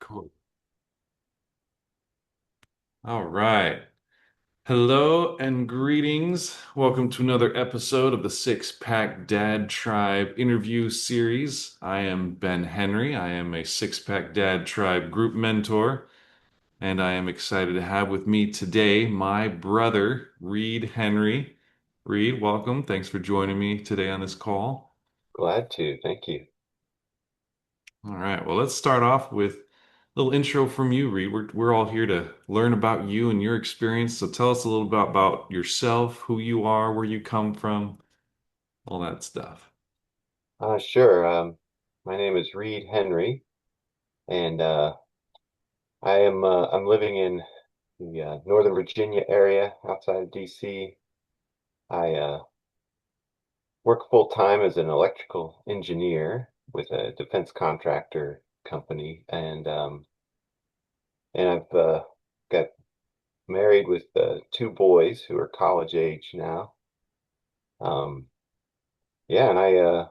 Cool. All right. Hello and greetings. Welcome to another episode of the Six Pack Dad Tribe interview series. I am Ben Henry. I am a Six Pack Dad Tribe group mentor, and I am excited to have with me today my brother, Reed Henry. Reed, welcome. Thanks for joining me today on this call. Glad to. Thank you. All right. Well, let's start off with a little intro from you, Reed. We're all here to learn about you and your experience. So tell us a little about yourself, who you are, where you come from, all that stuff. Sure. My name is Reed Henry, and I'm living in the Northern Virginia area outside of DC. I work full time as an electrical engineer with a defense contractor company, and I've got married with two boys who are college age now. Um, yeah, and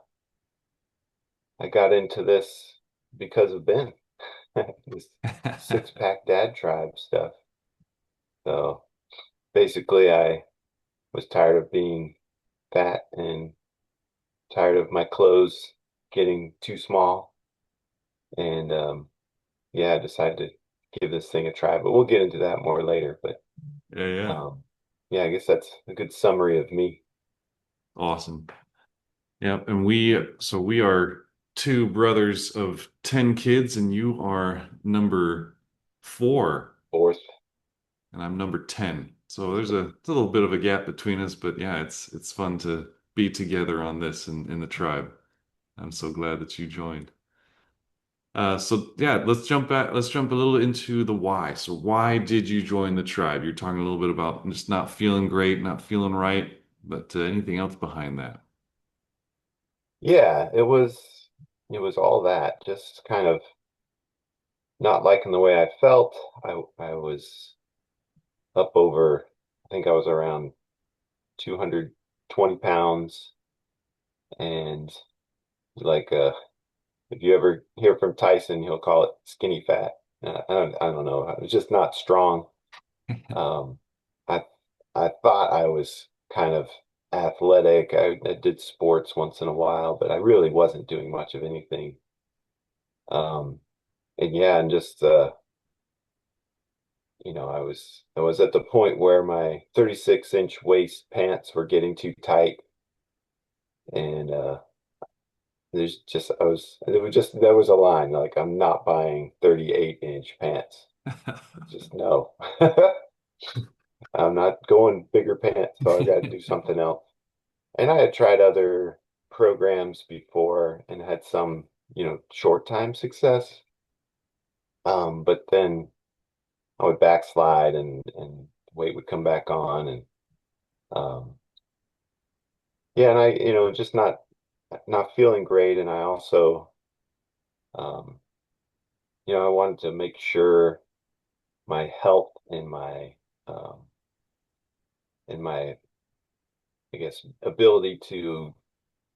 I got into this because of Ben. This six pack dad tribe stuff. So basically, I was tired of being fat and tired of my clothes getting too small. And yeah, I decided to give this thing a try, but we'll get into that more later. But Yeah, yeah. um, yeah, I guess that's a good summary of me. Awesome. Yep. And we are two brothers of 10 kids, and you are number four, Fourth. and I'm number 10. So there's a little bit of a gap between us, but yeah, it's fun to be together on this in the tribe. I'm so glad that you joined. So yeah, let's jump back. Let's jump a little into the why. So why did you join the tribe? You're talking a little bit about just not feeling great, not feeling right, but anything else behind that? Yeah, it was all that. Just kind of not liking the way I felt. I was up over, I think I was around 220 pounds and like if you ever hear from Tyson, he'll call it skinny fat. I don't know. I was just not strong. Um, I I thought I was kind of athletic. I did sports once in a while, but I really wasn't doing much of anything. Um, and yeah, and just I was at the point where my 36-inch waist pants were getting too tight, and there's just I was it was just there was a line like I'm not buying 38-inch pants. Just no. I'm not going bigger pants, so I got to do something else. And I had tried other programs before and had some, short time success. But then I would backslide and weight would come back on and um yeah, and I, just not feeling great. And I also um, I wanted to make sure my health um and my I guess ability to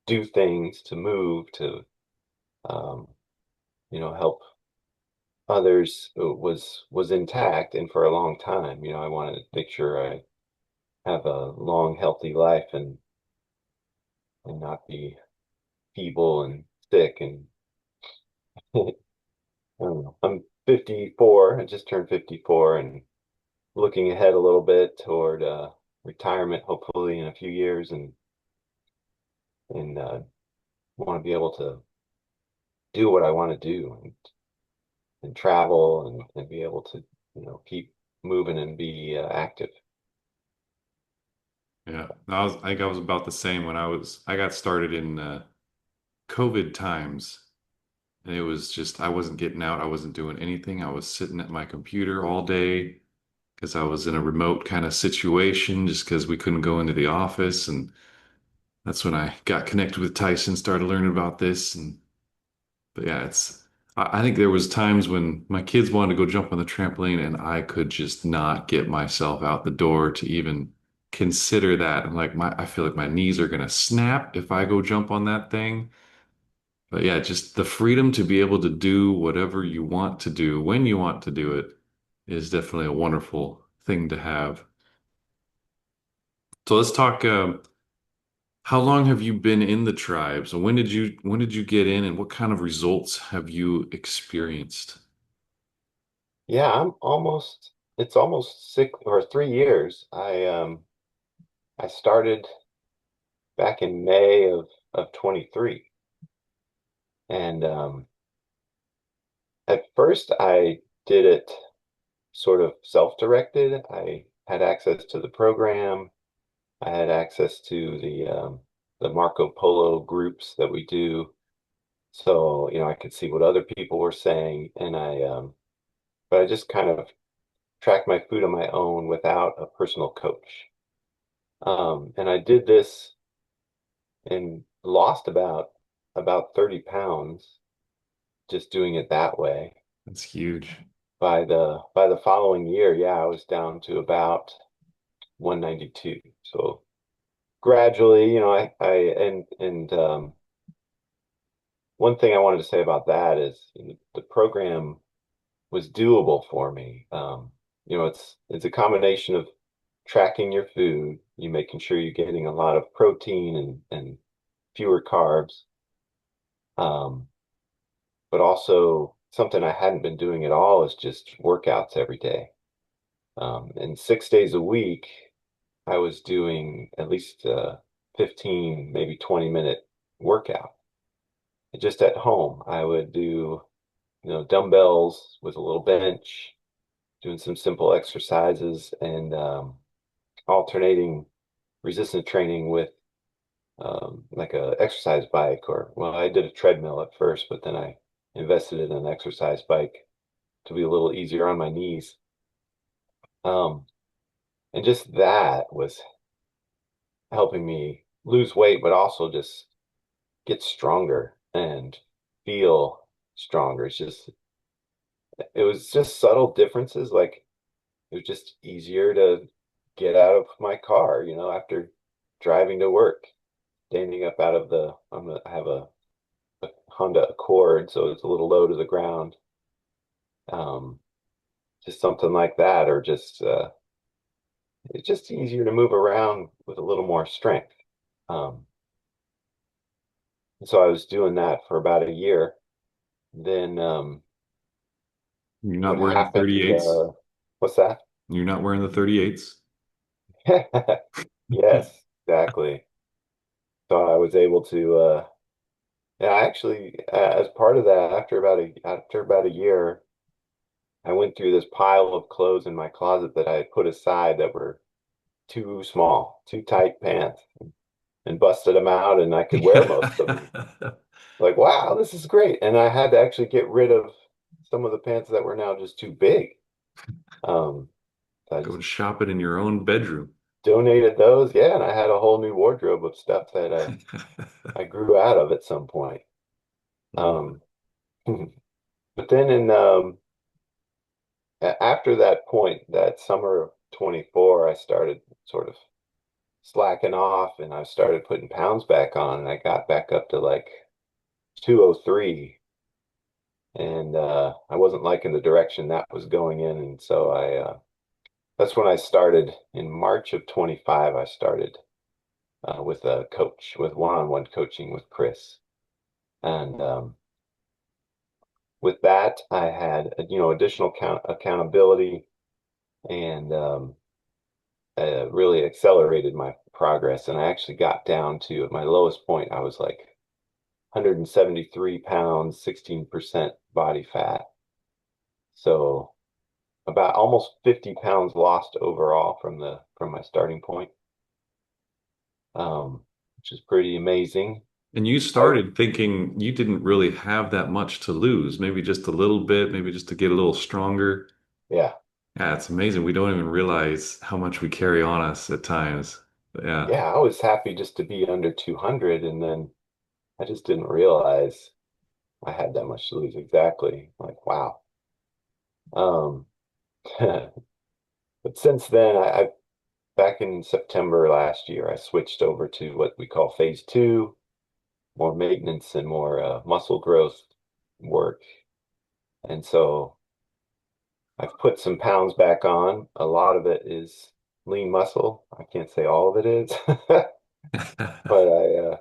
do things, to move, to um, help others was intact and for a long time. I wanted to make sure I have a long, healthy life and not be feeble and sick and I don't know. I'm 54. I just turned 54 and looking ahead a little bit toward retirement, hopefully in a few years, and want to be able to do what I want to do and travel and be able to, keep moving and be active. Yeah, I think I was about the same when I got started in COVID times, and it was just I wasn't getting out, I wasn't doing anything. I was sitting at my computer all day because I was in a remote kind of situation, just because we couldn't go into the office, and that's when I got connected with Tyson, started learning about this, and but yeah, I think there was times when my kids wanted to go jump on the trampoline and I could just not get myself out the door to even consider that. I'm like I feel like my knees are gonna snap if I go jump on that thing. But yeah, just the freedom to be able to do whatever you want to do when you want to do it is definitely a wonderful thing to have. So let's talk. How long have you been in the tribes? When did you get in, and what kind of results have you experienced? Yeah, it's almost 6 or 3 years. I started back in May of 23. And at first I did it sort of self-directed. I had access to the program. I had access to the Marco Polo groups that we do. So, I could see what other people were saying, and but I just kind of tracked my food on my own without a personal coach. And I did this and lost about 30 pounds just doing it that way. That's huge. By the following year, yeah, I was down to about 192. So gradually, one thing I wanted to say about that is, the program was doable for me. It's a combination of tracking your food, you making sure you're getting a lot of protein and fewer carbs, um, but also something I hadn't been doing at all is just workouts every day. And 6 days a week, I was doing at least 15, maybe 20-minute workout. Just at home, I would do, dumbbells with a little bench, doing some simple exercises, and alternating resistance training with like a exercise bike, or well, I did a treadmill at first, but then I invested in an exercise bike to be a little easier on my knees. Um, and just that was helping me lose weight, but also just get stronger and feel stronger. It was just subtle differences. Like, it was just easier to get out of my car, after driving to work, standing up out of I have a Honda Accord, so it's a little low to the ground. Um, just something like that, or it's just easier to move around with a little more strength. Um, so I was doing that for about a year. Then You're not what wearing the happened? 38s. What's that? You're not wearing the 38s. Yes, exactly. So I was able to, yeah, actually, as part of that, after about a year, I went through this pile of clothes in my closet that I had put aside that were too small, too tight pants, and busted them out, and I could wear most of them. Like, wow, this is great. And I had to actually get rid of some of the pants that were now just too big. Um, so I Go just and shop it in your own bedroom. donated those. Yeah, and I had a whole new wardrobe of stuff that I grew out of at some point. Love it. Um, but then after that point, that summer of 24, I started sort of slacking off, and I started putting pounds back on, and I got back up to like 203. And I wasn't liking the direction that was going in. And so that's when I started in March of 25. I started with a coach, with one-on-one coaching with Chris. And with that, I had, additional accountability, and really accelerated my progress. And I actually got down to, at my lowest point, I was like 173 pounds, 16% body fat. So about almost 50 pounds lost overall from my starting point, which is pretty amazing. And you I, started thinking you didn't really have that much to lose, maybe just a little bit, maybe just to get a little stronger. yeah, Yeah, it's amazing. We don't even realize how much we carry on us at times. But yeah. yeah, I was happy just to be under 200, and then I just didn't realize I had that much to lose. Exactly. Like, wow. Um, but since then, back in September last year, I switched over to what we call phase two. more maintenance and more muscle growth work. And so I've put some pounds back on. A lot of it is lean muscle. I can't say all of it is, but I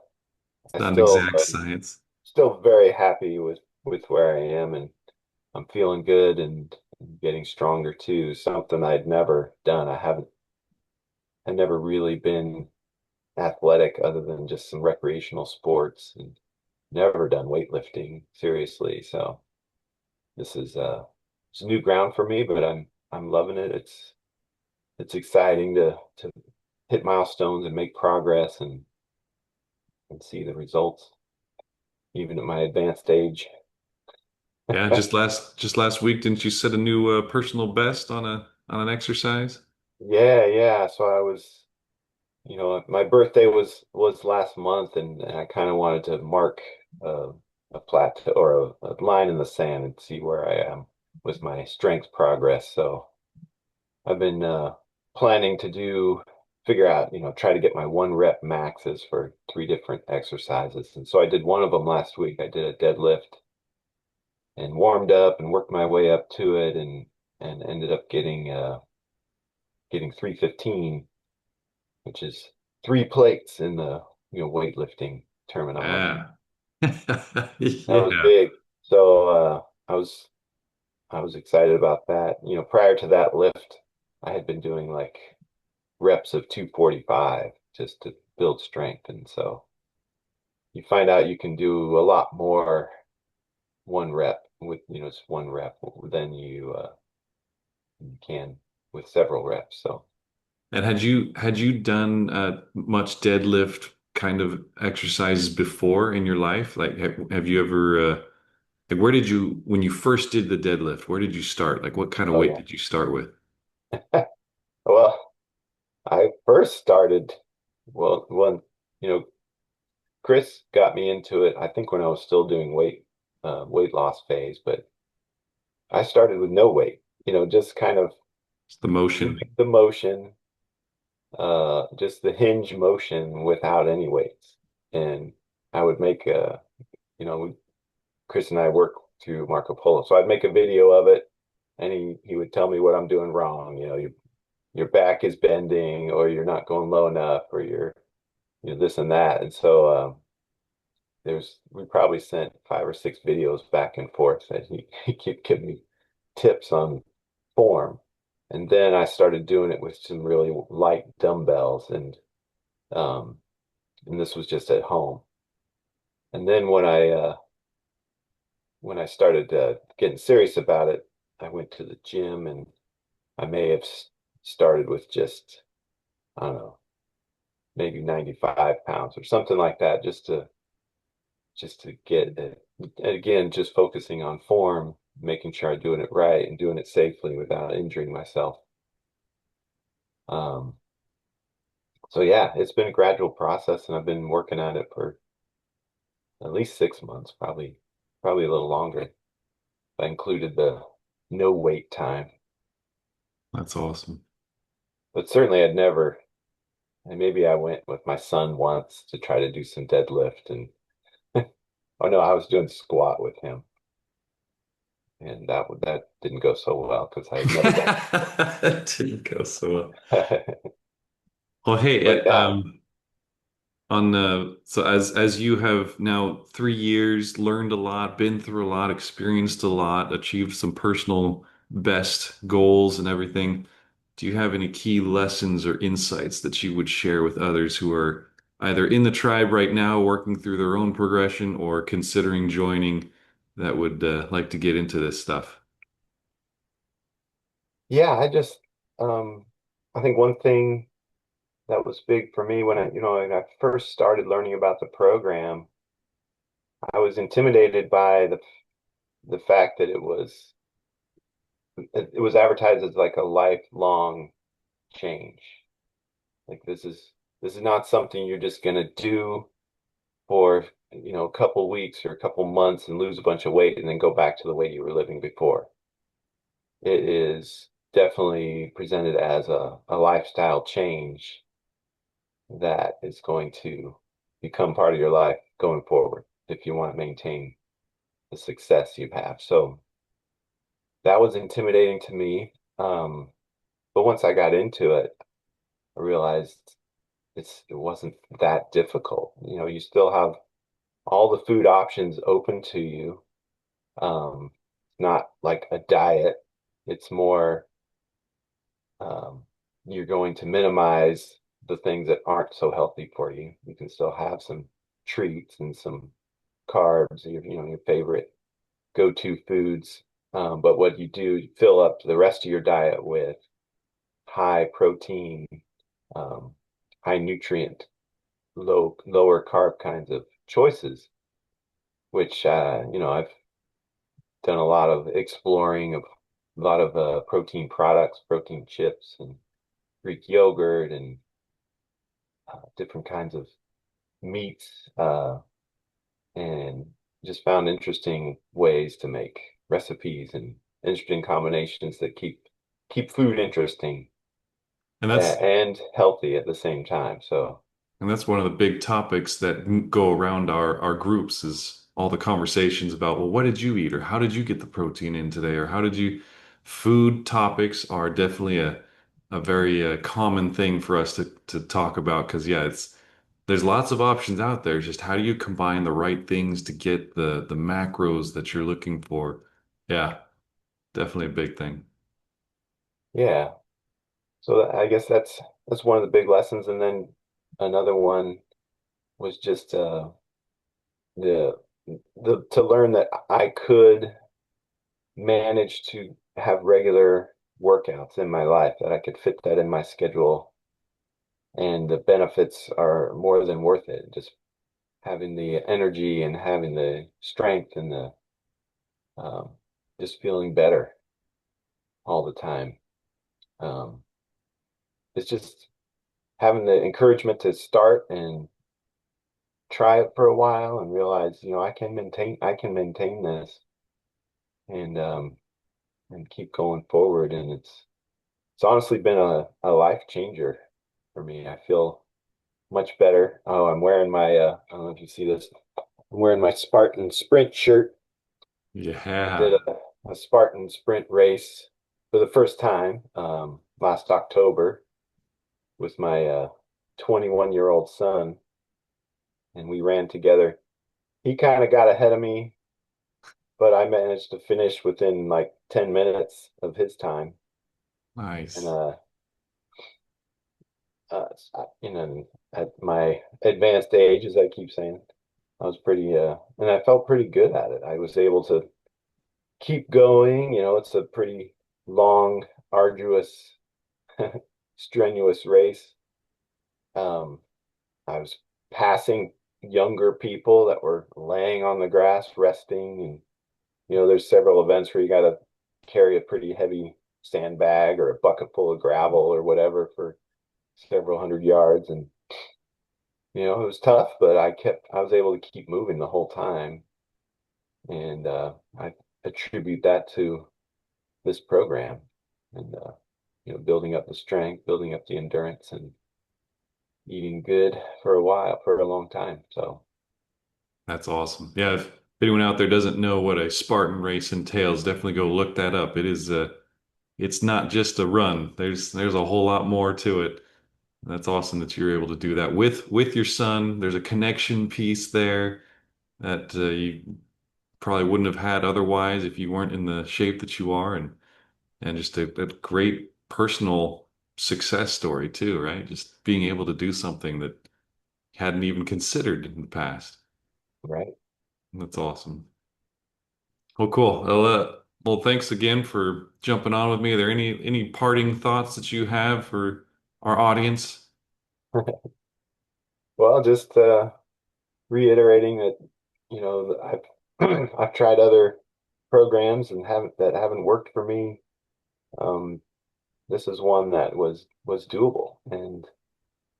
Not still exact science. still very happy with where I am, and I'm feeling good and getting stronger too. Something I'd never done. I've never really been athletic other than just some recreational sports, and never done weightlifting seriously. So this is it's new ground for me, but I'm loving it. It's exciting to hit milestones and make progress and see the results even at my advanced age. Yeah, just last week, didn't you set a new personal best on an exercise? Yeah. So I was, my birthday was last month, and I kind of wanted to mark uh, a plateau or a line in the sand and see where I am with my strength progress. So I've been planning to figure out, try to get my 1 rep maxes for 3 different exercises. And so I did one of them last week. I did a deadlift and warmed up and worked my way up to it, and ended up getting 315, which is 3 plates in the weightlifting terminology. Yeah. That was Yeah. big. So I was excited about that. Prior to that lift, I had been doing like reps of 245 just to build strength. And so you find out you can do a lot more 1 rep with, just 1 rep than you can with several reps. So And had you done much deadlift kind of exercises before in your life? Like have you ever like where did you when you first did the deadlift, where did you start? Like what kind of oh weight yeah. did you start with? Well, I first started, well, when, you know, Chris got me into it, I think when I was still doing weight loss phase, but I started with no weight, just kind of It's the doing motion. the motion, just the hinge motion without any weights. And I would make Chris and I work through Marco Polo. So I'd make a video of it, and he would tell me what I'm doing wrong. Your back is bending, or you're not going low enough, or you're this and that. And so we probably sent 5 or 6 videos back and forth that he kept giving me tips on form. And then I started doing it with some really light dumbbells, um and this was just at home. And then when I started getting serious about it, I went to the gym, and I may have started with just, I don't know, maybe 95 pounds or something like that, just to get it. Again, just focusing on form, making sure I'm doing it right and doing it safely without injuring myself. Um, so yeah, it's been a gradual process, and I've been working at it for at least 6 months, probably a little longer. I included the no wait time, That's awesome. but certainly I'd never. And maybe I went with my son once to try to do some deadlift, and oh no, I was doing squat with him, and that didn't go so well because I had never done That didn't go so well. it. Well, hey, But yeah, on so as you have now 3 years, learned a lot, been through a lot, experienced a lot, achieved some personal best goals and everything. Do you have any key lessons or insights that you would share with others who are either in the tribe right now, working through their own progression, or considering joining that would like to get into this stuff? yeah, um I think one thing that was big for me when I first started learning about the program, I was intimidated by the fact that it was advertised as like a lifelong change. Like this is not something you're just gonna do for a couple weeks or a couple months and lose a bunch of weight and then go back to the way you were living before. It is definitely presented as a lifestyle change that is going to become part of your life going forward if you want to maintain the success you have. So that was intimidating to me. But once I got into it, I realized it wasn't that difficult. You know, you still have all the food options open to you. Not like a diet. It's more um, you're going to minimize the things that aren't so healthy for you. You can still have some treats and some carbs, your favorite go-to foods. But what you do, you fill up the rest of your diet with high protein, um, high nutrient, lower carb kinds of choices, which I've done a lot of exploring of a lot of protein products, protein chips, and Greek yogurt, and different kinds of meats, and just found interesting ways to make recipes and interesting combinations that keep food interesting And that's and healthy at the same time. So And that's one of the big topics that go around our groups is all the conversations about, well, what did you eat? Or how did you get the protein in today? Or how did you? Food topics are definitely a very common thing for us to talk about because yeah, there's lots of options out there. It's just how do you combine the right things to get the macros that you're looking for? Yeah, definitely a big thing. yeah, so I guess that's one of the big lessons. And then another one was just the to learn that I could manage to have regular workouts in my life, that I could fit that in my schedule, and the benefits are more than worth it. Just having the energy and having the strength and the um, just feeling better all the time. Um, it's just having the encouragement to start and try it for a while and realize, I can maintain this and keep going forward. And it's honestly been a life changer for me. I feel much better. Oh, I'm wearing my I don't know if you see this. I'm wearing my Spartan Sprint shirt. I did Yeah, a Spartan Sprint race for the first time last October with my 21-year-old son, and we ran together. He kind of got ahead of me, but I managed to finish within like 10 minutes of his time. And nice. at my advanced age, as I keep saying, I was pretty and I felt pretty good at it. I was able to keep going. It's a pretty long, arduous, strenuous race. Um, I was passing younger people that were laying on the grass resting, and there's several events where you got to carry a pretty heavy sandbag or a bucket full of gravel or whatever for several hundred yards. And it was tough, but I was able to keep moving the whole time. And I attribute that to this program, and building up the strength, building up the endurance, and eating good for a while, for a long time. So That's awesome. Yeah, if anyone out there doesn't know what a Spartan race entails, definitely go look that up. It's not just a run. There's a whole lot more to it. That's awesome that you're able to do that with your son. There's a connection piece there that you probably wouldn't have had otherwise if you weren't in the shape that you are, and just a great personal success story too, right? Just being able to do something that you hadn't even considered in the past. right. That's awesome. Well, cool. Well, thanks again for jumping on with me. Are there any parting thoughts that you have for our audience? Well, just reiterating that, I've tried other programs and haven't worked for me. Um, this is one that was doable and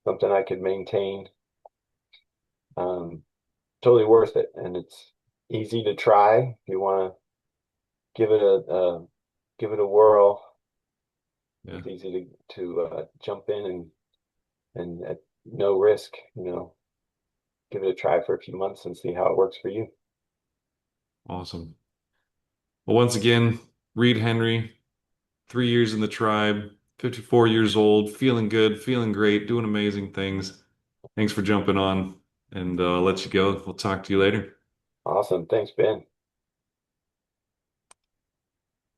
something I could maintain. Um, totally worth it, and it's easy to try if you want to give it a whirl. Yeah, It's easy to jump in and at no risk. give it a try for a few months and see how it works for you. Awesome. Well, once again, Reed Henry, 3 years in the tribe, 54 years old, feeling good, feeling great, doing amazing things. Thanks for jumping on, and I'll let you go. We'll talk to you later. Awesome. Thanks, Ben.